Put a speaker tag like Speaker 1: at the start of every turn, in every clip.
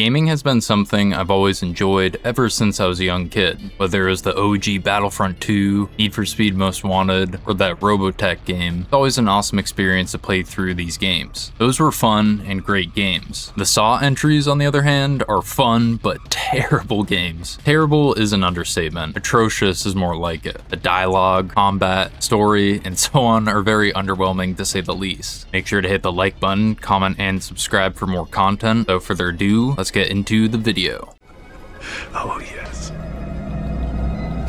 Speaker 1: Gaming has been something I've always enjoyed ever since I was a young kid, whether it was the OG Battlefront 2, Need for Speed Most Wanted, or that Robotech game. It's always an awesome experience to play through these games. Those were fun and great games. The Saw entries, on the other hand, are fun but terrible games. Terrible is an understatement. Atrocious is more like it. The dialogue, combat, story, and so on are very underwhelming to say the least. Make sure to hit the like button, comment, and subscribe for more content. Without further ado, let's get into the video.
Speaker 2: Oh yes,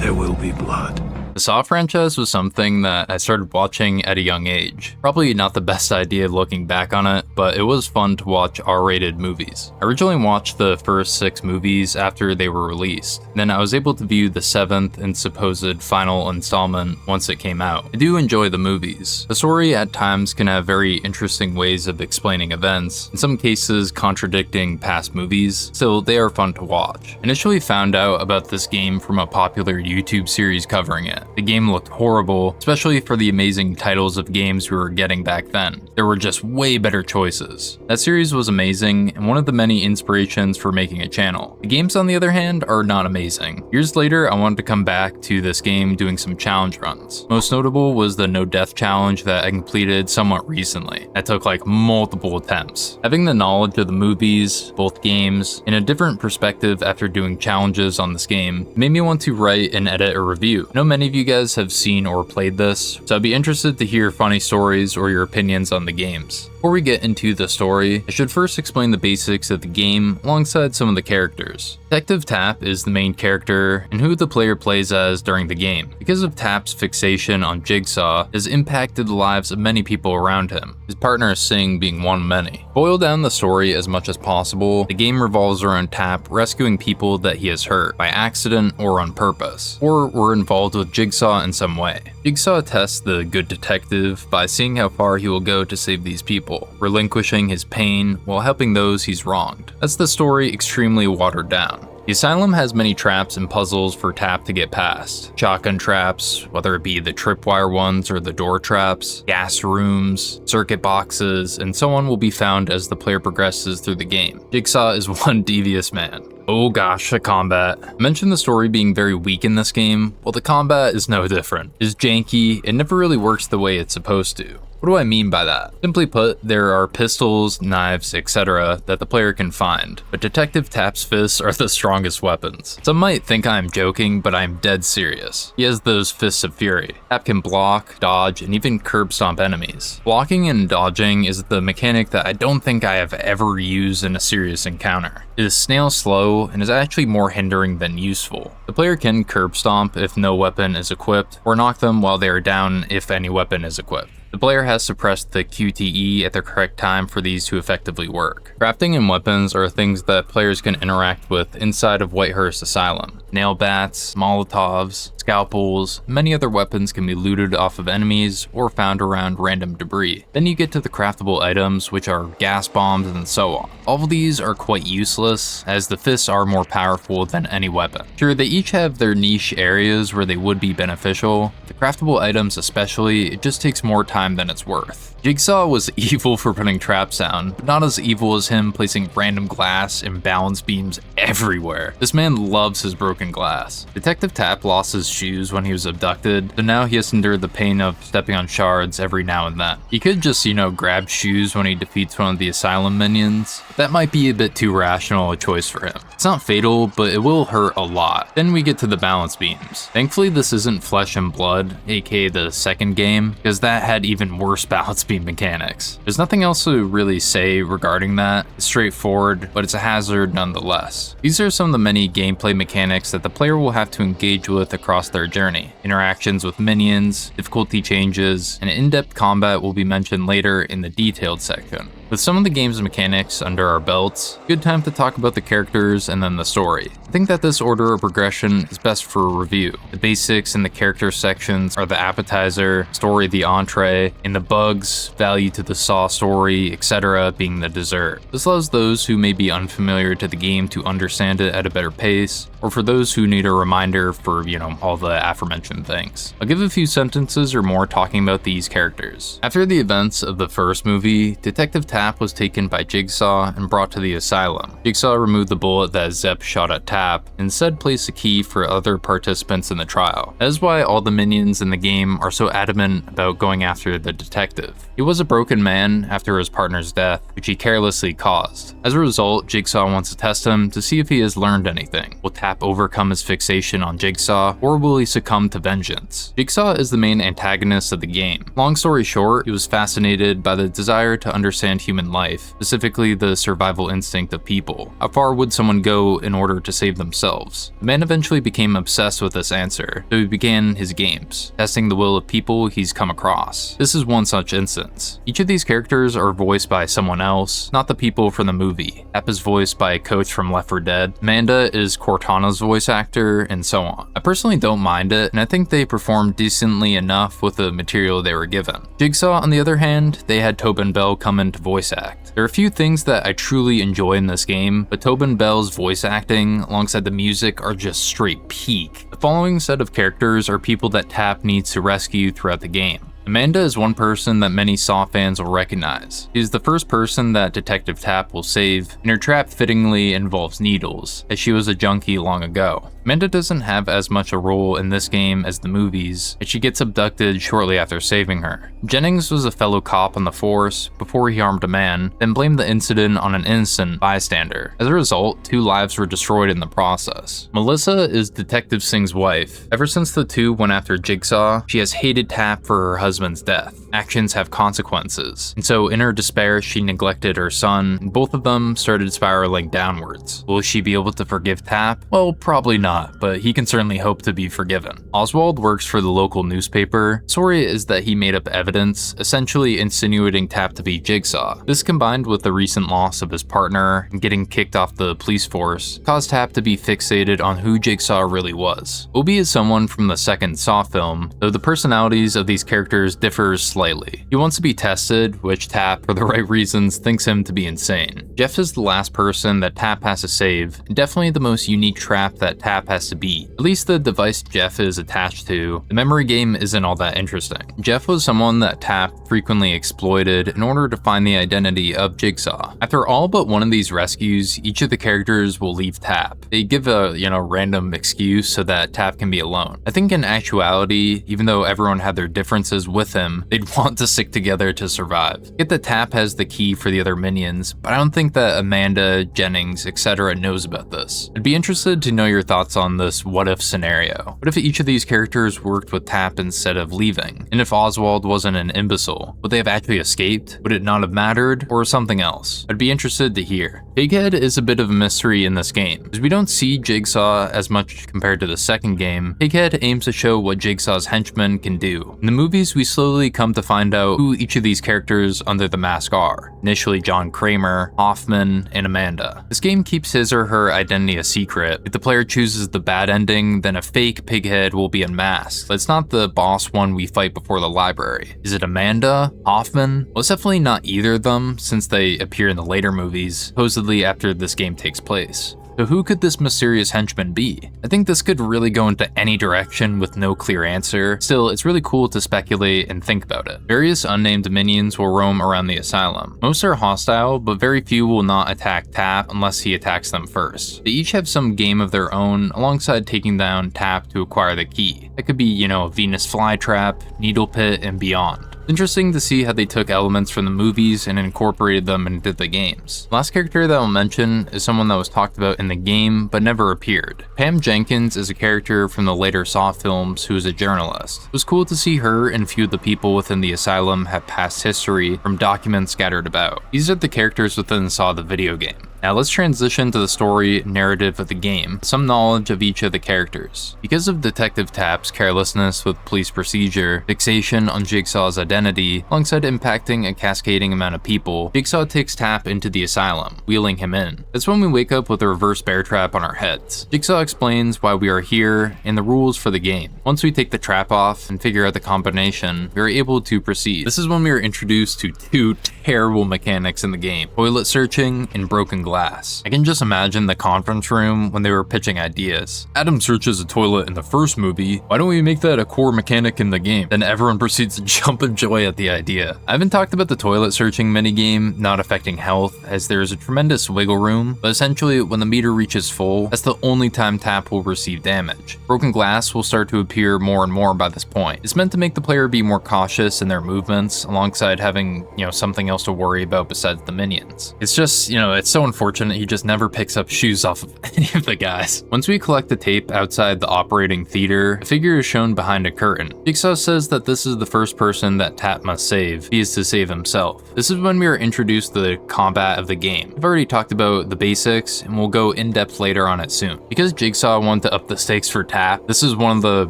Speaker 2: there will be blood.
Speaker 1: The Saw franchise was something that I started watching at a young age. Probably not the best idea looking back on it, but it was fun to watch R-rated movies. I originally watched the first 6 movies after they were released. Then I was able to view the 7th and supposed final installment once it came out. I do enjoy the movies. The story at times can have very interesting ways of explaining events, in some cases contradicting past movies, still they are fun to watch. I initially found out about this game from a popular YouTube series covering it. The game looked horrible, especially for the amazing titles of games we were getting back then. There were just way better choices. That series was amazing and one of the many inspirations for making a channel. The games, on the other hand, are not amazing. Years later, I wanted to come back to this game doing some challenge runs. Most notable was the no death challenge that I completed somewhat recently. That took like multiple attempts. Having the knowledge of the movies, both games, in a different perspective after doing challenges on this game made me want to write and edit a review. I know many of you guys have seen or played this, so I'd be interested to hear funny stories or your opinions on the games. Before we get into the story, I should first explain the basics of the game alongside some of the characters. Detective Tapp is the main character and who the player plays as during the game. Because of Tapp's fixation on Jigsaw, it has impacted the lives of many people around him, his partner Singh being one of many. Boil down the story as much as possible, the game revolves around Tapp rescuing people that he has hurt, by accident or on purpose, or were involved with Jigsaw in some way. Jigsaw tests the good detective by seeing how far he will go to save these people, relinquishing his pain while helping those he's wronged. That's the story extremely watered down. The asylum has many traps and puzzles for Tapp to get past. Shotgun traps, whether it be the tripwire ones or the door traps, gas rooms, circuit boxes, and so on will be found as the player progresses through the game. Jigsaw is one devious man. Oh gosh, the combat. I mentioned the story being very weak in this game. Well, the combat is no different. It's janky, it never really works the way it's supposed to. What do I mean by that? Simply put, there are pistols, knives, etc. that the player can find, but Detective Tapp's fists are the strongest weapons. Some might think I'm joking, but I'm dead serious. He has those fists of fury. Tapp can block, dodge, and even curb stomp enemies. Blocking and dodging is the mechanic that I don't think I have ever used in a serious encounter. It is snail slow and is actually more hindering than useful. The player can curb stomp if no weapon is equipped, or knock them while they are down if any weapon is equipped. The player has to press the QTE at the correct time for these to effectively work. Crafting and weapons are things that players can interact with inside of Whitehurst Asylum. Nail bats, Molotovs, scalpels, many other weapons can be looted off of enemies or found around random debris. Then you get to the craftable items, which are gas bombs and so on. All of these are quite useless, as the fists are more powerful than any weapon. Sure, they each have their niche areas where they would be beneficial. The craftable items especially, it just takes more time than it's worth. Jigsaw was evil for putting traps down, but not as evil as him placing random glass and balance beams everywhere. This man loves his broken glass. Detective Tapp lost his shoes when he was abducted, so now he has to endure the pain of stepping on shards every now and then. He could just, grab shoes when he defeats one of the asylum minions. That might be a bit too rational a choice for him. It's not fatal, but it will hurt a lot. Then we get to the balance beams. Thankfully, this isn't Flesh and Blood, aka the second game, because that had even worse balance beam mechanics. There's nothing else to really say regarding that. It's straightforward, but it's a hazard nonetheless. These are some of the many gameplay mechanics that the player will have to engage with across their journey. Interactions with minions, difficulty changes, and in-depth combat will be mentioned later in the detailed section. With some of the game's mechanics under our belts, good time to talk about the characters and then the story. I think that this order of progression is best for a review. The basics in the character sections are the appetizer, story the entree, and the bugs, value to the Saw story, etc. being the dessert. This allows those who may be unfamiliar to the game to understand it at a better pace, or for those who need a reminder for, all the aforementioned things. I'll give a few sentences or more talking about these characters. After the events of the first movie, Detective Tapp Tap was taken by Jigsaw and brought to the asylum. Jigsaw removed the bullet that Zepp shot at Tap, and instead placed a key for other participants in the trial. That is why all the minions in the game are so adamant about going after the detective. He was a broken man after his partner's death, which he carelessly caused. As a result, Jigsaw wants to test him to see if he has learned anything. Will Tap overcome his fixation on Jigsaw, or will he succumb to vengeance? Jigsaw is the main antagonist of the game. Long story short, he was fascinated by the desire to understand human life, specifically the survival instinct of people. How far would someone go in order to save themselves? The man eventually became obsessed with this answer, so he began his games, testing the will of people he's come across. This is one such instance. Each of these characters are voiced by someone else, not the people from the movie. Tap is voiced by a coach from Left 4 Dead, Amanda is Cortana's voice actor, and so on. I personally don't mind it, and I think they performed decently enough with the material they were given. Jigsaw, on the other hand, they had Tobin Bell come in to voice act. There are a few things that I truly enjoy in this game, but Tobin Bell's voice acting alongside the music are just straight peak. The following set of characters are people that Tap needs to rescue throughout the game. Amanda is one person that many Saw fans will recognize. She is the first person that Detective Tap will save, and her trap fittingly involves needles, as she was a junkie long ago. Amanda doesn't have as much a role in this game as the movies, and she gets abducted shortly after saving her. Jennings was a fellow cop on the force before he harmed a man, then blamed the incident on an innocent bystander. As a result, 2 lives were destroyed in the process. Melissa is Detective Singh's wife. Ever since the two went after Jigsaw, she has hated Tap for her husband's death. Actions have consequences, and so in her despair she neglected her son, and both of them started spiraling downwards. Will she be able to forgive Tap? Well, probably not, but he can certainly hope to be forgiven. Oswald works for the local newspaper. Story is that he made up evidence, essentially insinuating Tap to be Jigsaw. This combined with the recent loss of his partner and getting kicked off the police force caused Tap to be fixated on who Jigsaw really was. Obi is someone from the second Saw film, though the personalities of these characters differ slightly. He wants to be tested, which Tap, for the right reasons, thinks him to be insane. Jeff is the last person that Tap has to save, and definitely the most unique trap that Tap has to beat. At least the device Jeff is attached to. The memory game isn't all that interesting. Jeff was someone that Tap frequently exploited in order to find the identity of Jigsaw. After all but one of these rescues, each of the characters will leave Tap. They give a, random excuse so that Tap can be alone. I think in actuality, even though everyone had their differences with him, they'd want to stick together to survive. Get that Tap has the key for the other minions, but I don't think that Amanda, Jennings, etc. knows about this. I'd be interested to know your thoughts on this what-if scenario. What if each of these characters worked with Tap instead of leaving? And if Oswald wasn't an imbecile, would they have actually escaped? Would it not have mattered? Or something else? I'd be interested to hear. Pighead is a bit of a mystery in this game, as we don't see Jigsaw as much compared to the second game. Pighead aims to show what Jigsaw's henchmen can do. In the movies, we slowly come to find out who each of these characters under the mask are. Initially John Kramer, Hoffman, and Amanda. This game keeps his or her identity a secret. If the player chooses the bad ending, then a fake Pighead will be unmasked. It's not the boss one we fight before the library. Is it Amanda? Hoffman? Well, it's definitely not either of them, since they appear in the later movies, supposedly after this game takes place. So who could this mysterious henchman be? I think this could really go into any direction with no clear answer. Still, it's really cool to speculate and think about it. Various unnamed minions will roam around the asylum. Most are hostile, but very few will not attack Tap unless he attacks them first. They each have some game of their own, alongside taking down Tap to acquire the key. It could be, a Venus flytrap, needle pit, and beyond. It's interesting to see how they took elements from the movies and incorporated them into the games. The last character that I'll mention is someone that was talked about in the game but never appeared. Pam Jenkins is a character from the later Saw films who is a journalist. It was cool to see her and a few of the people within the asylum have past history from documents scattered about. These are the characters within Saw the video game. Now let's transition to the story narrative of the game, some knowledge of each of the characters. Because of Detective Tap's carelessness with police procedure, fixation on Jigsaw's identity, alongside impacting a cascading amount of people, Jigsaw takes Tap into the asylum, wheeling him in. That's when we wake up with a reverse bear trap on our heads. Jigsaw explains why we are here and the rules for the game. Once we take the trap off and figure out the combination, we are able to proceed. This is when we are introduced to 2 terrible mechanics in the game: toilet searching and broken glass. glass. I can just imagine the conference room when they were pitching ideas. Adam searches a toilet in the first movie, why don't we make that a core mechanic in the game? Then everyone proceeds to jump in joy at the idea. I haven't talked about the toilet searching minigame not affecting health, as there is a tremendous wiggle room, but essentially when the meter reaches full, that's the only time Tap will receive damage. Broken glass will start to appear more and more by this point. It's meant to make the player be more cautious in their movements, alongside having, something else to worry about besides the minions. It's just, it's so unfortunate he just never picks up shoes off of any of the guys. Once we collect the tape outside the operating theater, a figure is shown behind a curtain. Jigsaw says that this is the first person that Tap must save. He is to save himself. This is when we are introduced to the combat of the game. I've already talked about the basics, and we'll go in depth later on it soon. Because Jigsaw wanted to up the stakes for Tap, this is one of the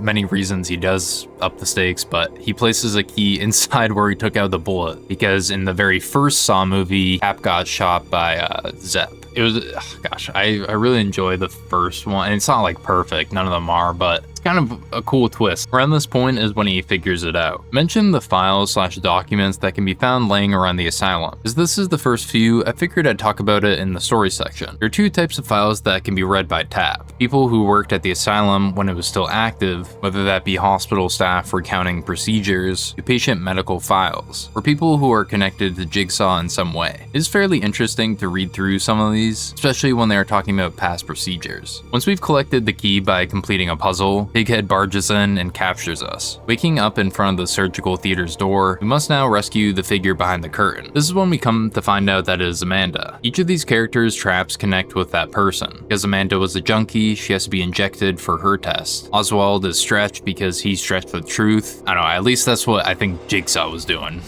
Speaker 1: many reasons he does up the stakes, but he places a key inside where he took out the bullet, because in the very first Saw movie, Tap got shot by Zep. It was, gosh, I really enjoy the first one, and it's not like perfect, none of them are, but it's kind of a cool twist. Around this point is when he figures it out. Mention the files/documents that can be found laying around the asylum. As this is the first few, I figured I'd talk about it in the story section. There are two types of files that can be read by Tap. People who worked at the asylum when it was still active, whether that be hospital staff recounting procedures, to patient medical files, or people who are connected to Jigsaw in some way. It is fairly interesting to read through some of these, especially when they are talking about past procedures. Once we've collected the key by completing a puzzle, Pighead barges in and captures us. Waking up in front of the surgical theater's door, we must now rescue the figure behind the curtain. This is when we come to find out that it is Amanda. Each of these characters' traps connect with that person. Because Amanda was a junkie, she has to be injected for her test. Oswald is stretched because he's stretched with truth. I don't know, at least that's what I think Jigsaw was doing.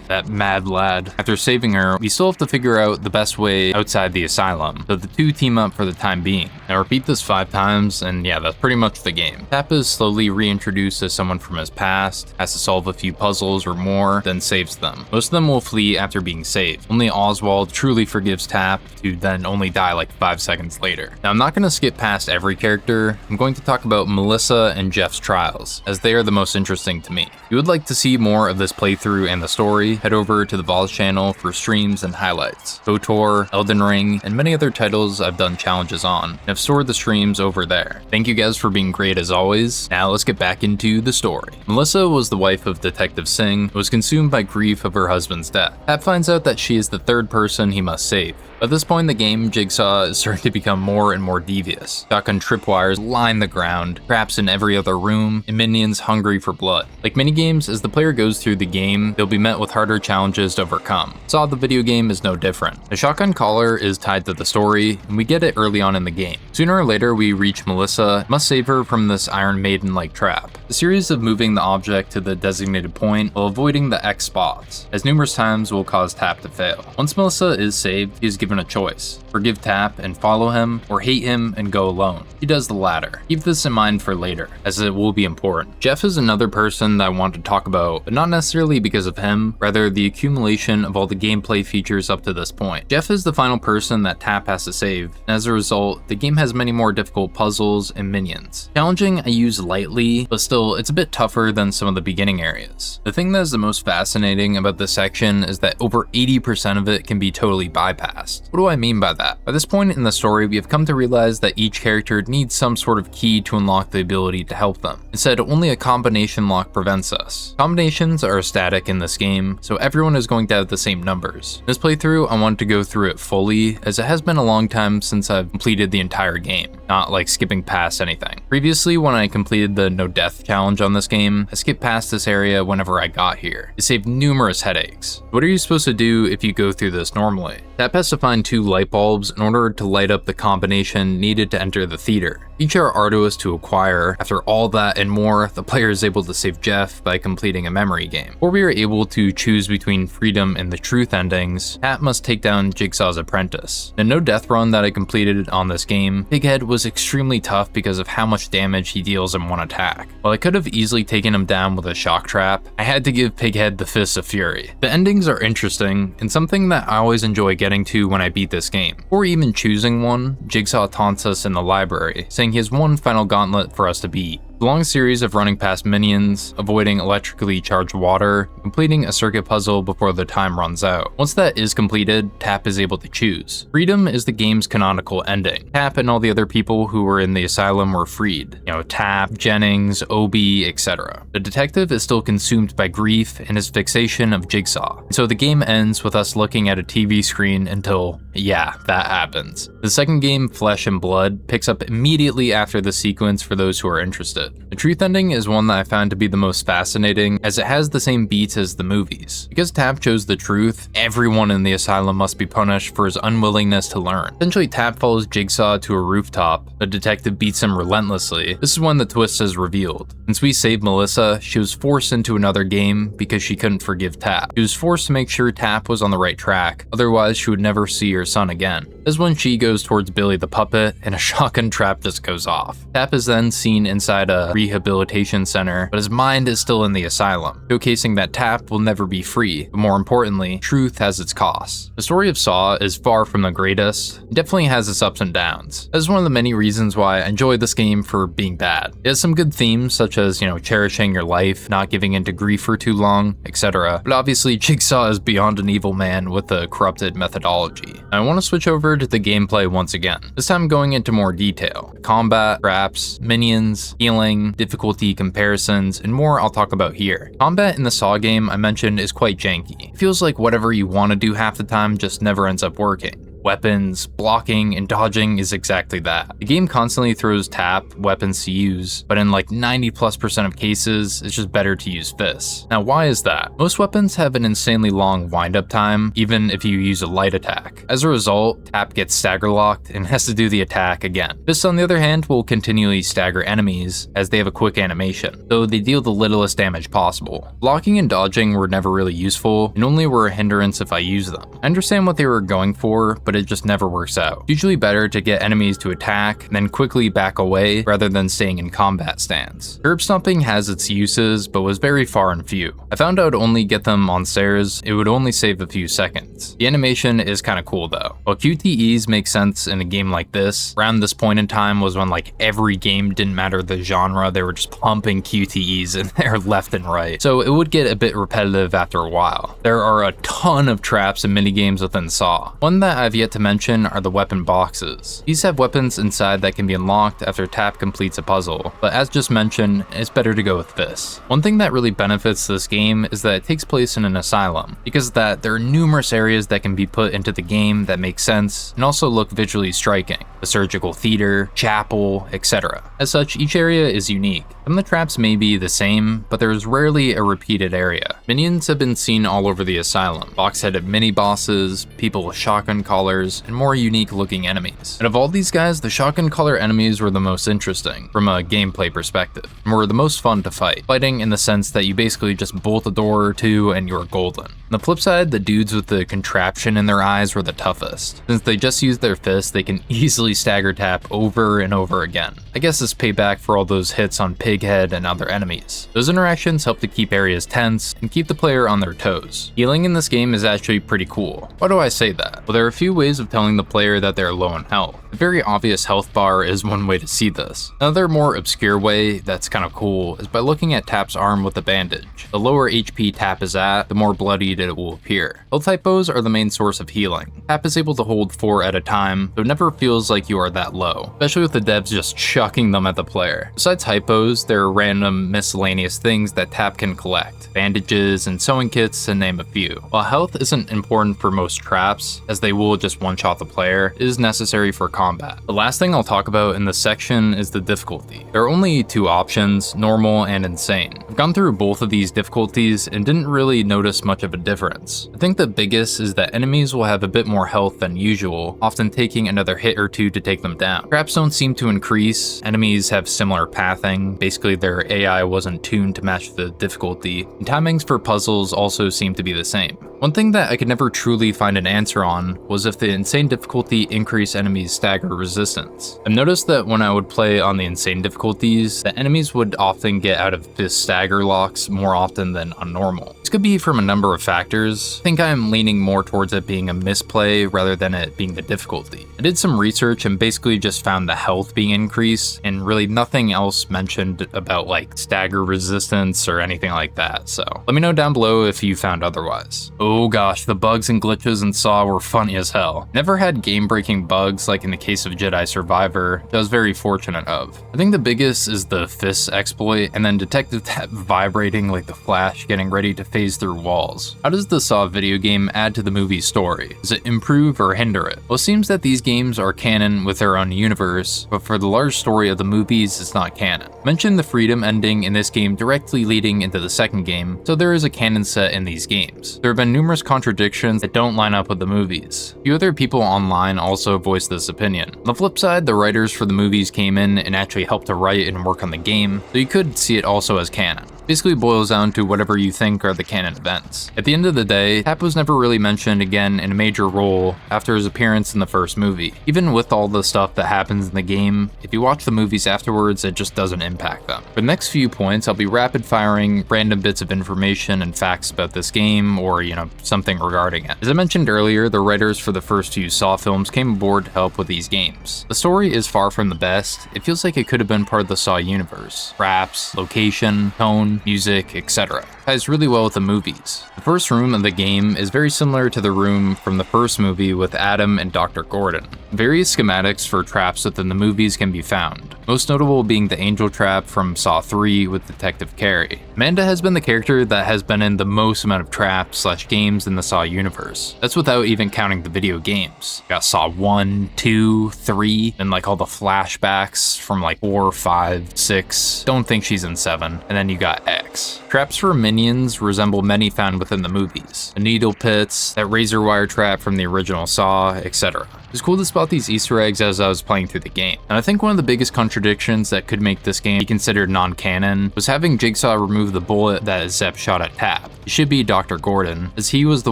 Speaker 1: That mad lad. After saving her, we still have to figure out the best way outside the asylum, so the two team up for the time being. Now repeat this 5 times, and yeah, that's pretty much the game. Tap is slowly reintroduced as someone from his past, has to solve a few puzzles or more, then saves them. Most of them will flee after being saved. Only Oswald truly forgives Tap, to then only die like 5 seconds later. Now I'm not going to skip past every character. I'm going to talk about Melissa and Jeff's trials, as they are the most interesting to me. If you would like to see more of this playthrough and the story, head over to the Vols channel for streams and highlights. KOTOR, Elden Ring, and many other titles I've done challenges on, and I've stored the streams over there. Thank you guys for being great as always. Now let's get back into the story. Melissa was the wife of Detective Singh, who was consumed by grief of her husband's death. Tap finds out that she is the third person he must save. At this point in the game, Jigsaw is starting to become more and more devious. Shotgun tripwires line the ground, traps in every other room, and minions hungry for blood. Like minigames, as the player goes through the game, they'll be met with harder challenges to overcome. Saw the video game is no different. The shotgun collar is tied to the story, and we get it early on in the game. Sooner or later, we reach Melissa, must save her from this Iron Maiden-like trap. The series of moving the object to the designated point while avoiding the X spots, as numerous times will cause Tap to fail. Once Melissa is saved, he is given a choice. Forgive Tap and follow him, or hate him and go alone. He does the latter. Keep this in mind for later, as it will be important. Jeff is another person that I want to talk about, but not necessarily because of him, rather the accumulation of all the gameplay features up to this point. Jeff is the final person that Tap has to save, and as a result, the game has many more difficult puzzles and minions. Challenging I use lightly, but still, it's a bit tougher than some of the beginning areas. The thing that is the most fascinating about this section is that over 80% of it can be totally bypassed. What do I mean by that? By this point in the story, we have come to realize that each character needs some sort of key to unlock the ability to help them. Instead, only a combination lock prevents us. Combinations are static in this game, so everyone is going to have the same numbers. In this playthrough, I wanted to go through it fully, as it has been a long time since I've completed the entire game, not like skipping past anything. Previously, when I completed the no death challenge on this game, I skipped past this area whenever I got here. It saved numerous headaches. What are you supposed to do if you go through this normally? Tap has to find 2 light bulbs in order to light up the combination needed to enter the theater. Each are arduous to acquire. After all that and more, the player is able to save Jeff by completing a memory game. Before we are able to choose between freedom and the truth endings, Tap must take down Jigsaw's apprentice. The no death run that I completed on this game, Pighead was extremely tough because of how much damage he deals in one attack. While I could have easily taken him down with a shock trap, I had to give Pighead the Fist of Fury. The endings are interesting, and something that I always enjoy getting to when I beat this game. Before even choosing one, Jigsaw taunts us in the library, saying he has one final gauntlet for us to beat. A long series of running past minions, avoiding electrically charged water, completing a circuit puzzle before the time runs out. Once that is completed, Tap is able to choose. Freedom is the game's canonical ending. Tap and all the other people who were in the asylum were freed. Tap, Jennings, Obi, etc. The detective is still consumed by grief and his fixation of Jigsaw. So the game ends with us looking at a TV screen until, yeah, that happens. The second game, Flesh and Blood, picks up immediately after the sequence for those who are interested. The truth ending is one that I found to be the most fascinating, as it has the same beats as the movies. Because Tap chose the truth, everyone in the asylum must be punished for his unwillingness to learn. Essentially, Tap follows Jigsaw to a rooftop. The detective beats him relentlessly. This is when the twist is revealed. Since we saved Melissa, she was forced into another game because she couldn't forgive Tap. She was forced to make sure Tap was on the right track, otherwise she would never see her son again. This is when she goes towards Billy the puppet, and a shotgun trap just goes off. Tap is then seen inside a rehabilitation center, but his mind is still in the asylum, showcasing that Tap will never be free, but more importantly, truth has its costs. The story of Saw is far from the greatest, and definitely has its ups and downs. That is one of the many reasons why I enjoy this game for being bad. It has some good themes, such as, cherishing your life, not giving into grief for too long, etc. But obviously, Jigsaw is beyond an evil man with a corrupted methodology. I want to switch over to the gameplay once again, this time going into more detail. Combat, traps, minions, healing, difficulty comparisons, and more I'll talk about here. Combat in the Saw game I mentioned is quite janky. It feels like whatever you want to do half the time just never ends up working. Weapons, blocking, and dodging is exactly that. The game constantly throws Tap weapons to use, but in like 90+% of cases, it's just better to use fists. Now why is that? Most weapons have an insanely long wind-up time, even if you use a light attack. As a result, Tap gets stagger locked and has to do the attack again. Fists on the other hand will continually stagger enemies as they have a quick animation, though they deal the littlest damage possible. Blocking and dodging were never really useful, and only were a hindrance if I used them. I understand what they were going for, but it just never works out. Usually better to get enemies to attack, then quickly back away rather than staying in combat stance. Curb stomping has its uses, but was very far and few. I found I would only get them on stairs, it would only save a few seconds. The animation is kinda cool though. While QTEs make sense in a game like this, around this point in time was when like every game, didn't matter the genre, they were just pumping QTEs in there left and right. So it would get a bit repetitive after a while. There are a ton of traps and minigames within Saw. One that I've yet to mention are the weapon boxes. These have weapons inside that can be unlocked after Tap completes a puzzle, but as just mentioned, it's better to go with fists. One thing that really benefits this game is that it takes place in an asylum. Because of that, there are numerous areas that can be put into the game that make sense and also look visually striking. The surgical theater, chapel, etc. As such, each area is unique. Some of the traps may be the same, but there is rarely a repeated area. Minions have been seen all over the asylum. Box-headed mini-bosses, people with shotgun collars, and more unique looking enemies. And of all these guys, the shotgun collar enemies were the most interesting from a gameplay perspective, and were the most fun to fight. Fighting in the sense that you basically just bolt a door or two and you're golden. On the flip side, the dudes with the contraption in their eyes were the toughest. Since they just use their fists, they can easily stagger Tap over and over again. I guess it's payback for all those hits on Pighead and other enemies. Those interactions help to keep areas tense and keep the player on their toes. Healing in this game is actually pretty cool. Why do I say that? Well, there are a few ways of telling the player that they're low in health. A very obvious health bar is one way to see this. Another more obscure way that's kind of cool is by looking at Tap's arm with a bandage. The lower HP Tap is at, the more bloodied it will appear. Health typos are the main source of healing. Tap is able to hold 4 at a time, so it never feels like you are that low, especially with the devs just chucking them at the player. Besides hypos, there are random miscellaneous things that Tap can collect, bandages and sewing kits to name a few. While health isn't important for most traps, as they will just one-shot the player, it is necessary for combat. The last thing I'll talk about in this section is the difficulty. There are only 2 options, normal and insane. I've gone through both of these difficulties and didn't really notice much of a difference. I think the biggest is that enemies will have a bit more health than usual, often taking another hit or two to take them down. Traps don't seem to increase, enemies have similar pathing, basically their AI wasn't tuned to match the difficulty, and timings for puzzles also seem to be the same. One thing that I could never truly find an answer on was if the insane difficulty increased enemies' stagger resistance. I've noticed that when I would play on the insane difficulties, the enemies would often get out of fist stagger locks more often than on normal. It's could be from a number of factors. I think I am leaning more towards it being a misplay rather than it being the difficulty. I did some research and basically just found the health being increased and really nothing else mentioned about like stagger resistance or anything like that, so let me know down below if you found otherwise. Oh gosh, the bugs and glitches in Saw were funny as hell. Never had game-breaking bugs like in the case of Jedi Survivor, which I was very fortunate of. I think the biggest is the fist exploit and then Detective Tab vibrating like the Flash getting ready to phase through walls. How does the Saw video game add to the movie's story? Does it improve or hinder it? Well, it seems that these games are canon with their own universe, but for the large story of the movies, it's not canon. I mentioned the freedom ending in this game directly leading into the second game, so there is a canon set in these games. There have been numerous contradictions that don't line up with the movies. A few other people online also voiced this opinion. On the flip side, the writers for the movies came in and actually helped to write and work on the game, so you could see it also as canon. Basically boils down to whatever you think are the canon events. At the end of the day, Tap was never really mentioned again in a major role after his appearance in the first movie. Even with all the stuff that happens in the game, if you watch the movies afterwards, it just doesn't impact them. For the next few points, I'll be rapid firing random bits of information and facts about this game or, something regarding it. As I mentioned earlier, the writers for the first few Saw films came aboard to help with these games. The story is far from the best. It feels like it could have been part of the Saw universe. Raps, location, tone, music, etc. Ties really well with the movies. The first room of the game is very similar to the room from the first movie with Adam and Dr. Gordon. Various schematics for traps within the movies can be found, most notable being the angel trap from Saw 3 with Detective Carey. Amanda has been the character that has been in the most amount of traps / games in the Saw universe. That's without even counting the video games. You got Saw 1, 2, 3, and all the flashbacks from 4, 5, 6. Don't think she's in 7. And then you got X. Traps for minions resemble many found within the movies. The needle pits, that razor wire trap from the original Saw, etc. It was cool to spot these Easter eggs as I was playing through the game. And I think one of the biggest contradictions that could make this game be considered non-canon was having Jigsaw remove the bullet that Zep shot at Tap. It should be Dr. Gordon, as he was the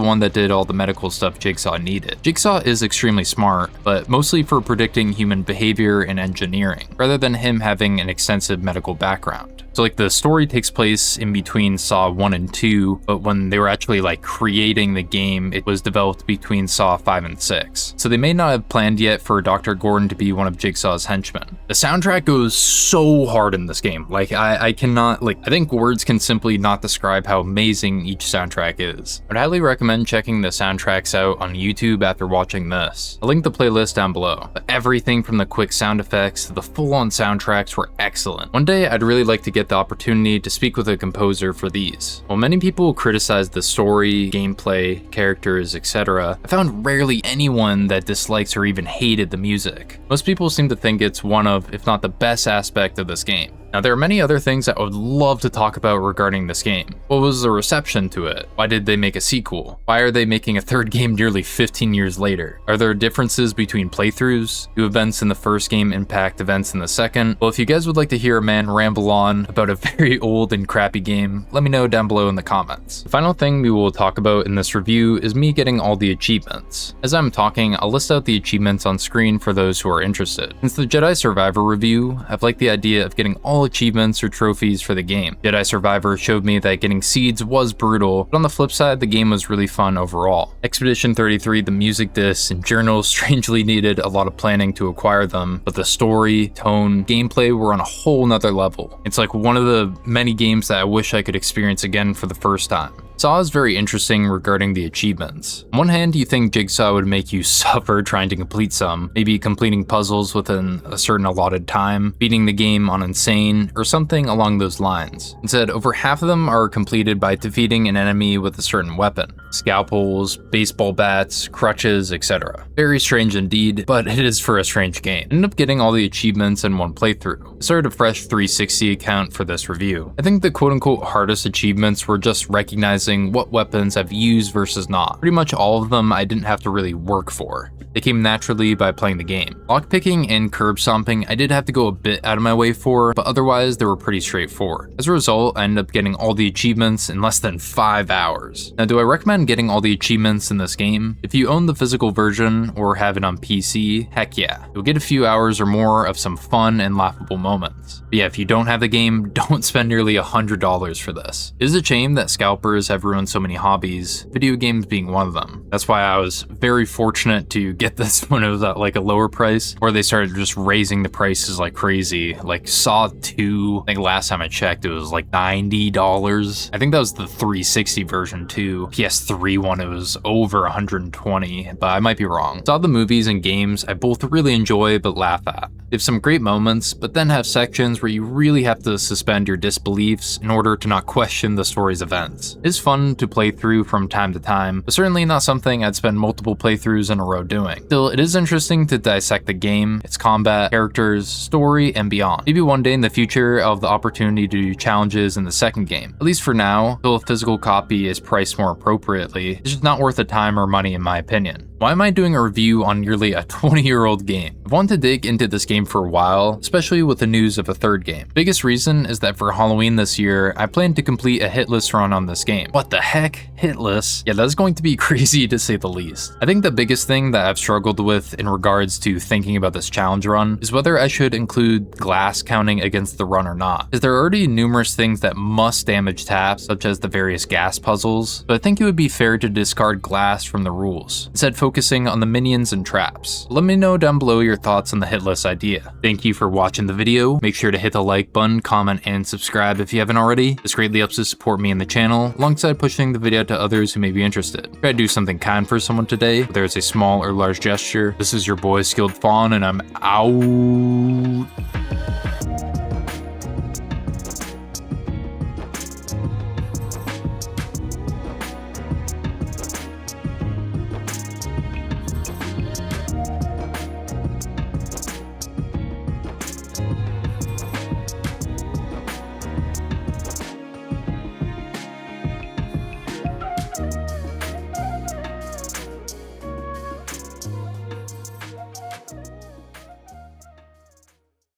Speaker 1: one that did all the medical stuff Jigsaw needed. Jigsaw is extremely smart, but mostly for predicting human behavior and engineering, rather than him having an extensive medical background. So the story takes place in between Saw 1 and 2, but when they were actually creating the game, it was developed between Saw 5 and 6. So they may not have planned yet for Dr. Gordon to be one of Jigsaw's henchmen. The soundtrack goes so hard in this game. I cannot, I think words can simply not describe how amazing each soundtrack is. I'd highly recommend checking the soundtracks out on YouTube after watching this. I'll link the playlist down below. But everything from the quick sound effects to the full-on soundtracks were excellent. One day I'd really like to get the opportunity to speak with a composer for these. While many people criticize the story, gameplay, characters, etc., I found rarely anyone that dislikes or even hated the music. Most people seem to think it's one of, if not the best aspect of this game. Now, there are many other things that I would love to talk about regarding this game. What was the reception to it? Why did they make a sequel? Why are they making a third game nearly 15 years later? Are there differences between playthroughs? Do events in the first game impact events in the second? Well, if you guys would like to hear a man ramble on about a very old and crappy game, let me know down below in the comments. The final thing we will talk about in this review is me getting all the achievements. As I'm talking, I'll list out the achievements on screen for those who are interested. Since the Jedi Survivor review, I've liked the idea of getting all achievements or trophies for the game. Jedi Survivor showed me that getting seeds was brutal, but on the flip side, the game was really fun overall. Expedition 33, the music discs, and journals strangely needed a lot of planning to acquire them, but the story, tone, gameplay were on a whole nother level. It's one of the many games that I wish I could experience again for the first time. Saw is very interesting regarding the achievements. On one hand, you think Jigsaw would make you suffer trying to complete some, maybe completing puzzles within a certain allotted time, beating the game on insane, or something along those lines. Instead, over half of them are completed by defeating an enemy with a certain weapon. Scalpels, baseball bats, crutches, etc. Very strange indeed, but it is for a strange game. I ended up getting all the achievements in one playthrough. I started a fresh 360 account for this review. I think the quote-unquote hardest achievements were just recognizing what weapons I've used versus not. Pretty much all of them I didn't have to really work for. They came naturally by playing the game. Lockpicking and curb stomping I did have to go a bit out of my way for, but otherwise they were pretty straightforward. As a result, I ended up getting all the achievements in less than 5 hours. Now, do I recommend getting all the achievements in this game? If you own the physical version or have it on PC, heck yeah. You'll get a few hours or more of some fun and laughable moments. But yeah, if you don't have the game, don't spend nearly $100 for this. It is a shame that scalpers have ruined so many hobbies, video games being one of them. That's why I was very fortunate to get this when it was at like a lower price, or they started just raising the prices like crazy. Like Saw 2, I think last time I checked it was like $90. I think that was the 360 version too. PS3 one, it was over 120, but I might be wrong. Saw the movies and games I both really enjoy but laugh at. They have some great moments, but then have sections where you really have to suspend your disbeliefs in order to not question the story's events. It is fun to play through from time to time, but certainly not something I'd spend multiple playthroughs in a row doing. Still, it is interesting to dissect the game, its combat, characters, story, and beyond. Maybe one day in the future I'll have the opportunity to do challenges in the second game. At least for now, until a physical copy is priced more appropriately, it's just not worth the time or money in my opinion. Why am I doing a review on nearly a 20-year-old game? I've wanted to dig into this game for a while, especially with the news of a third game. Biggest reason is that for Halloween this year, I plan to complete a hitless run on this game. What the heck? Hitless? Yeah, that's going to be crazy to say the least. I think the biggest thing that I've struggled with in regards to thinking about this challenge run is whether I should include glass counting against the run or not. Because there are already numerous things that must damage taps, such as the various gas puzzles, but I think it would be fair to discard glass from the rules, instead focusing on the minions and traps. Let me know down below your thoughts on the hitless idea. Thank you for watching the video. Make sure to hit the like button, comment, and subscribe if you haven't already. This greatly helps to support me and the channel, alongside pushing the video to others who may be interested. Try to do something kind for someone today, whether it's a small or large gesture. This is your boy Skilled Fawn, and I'm out.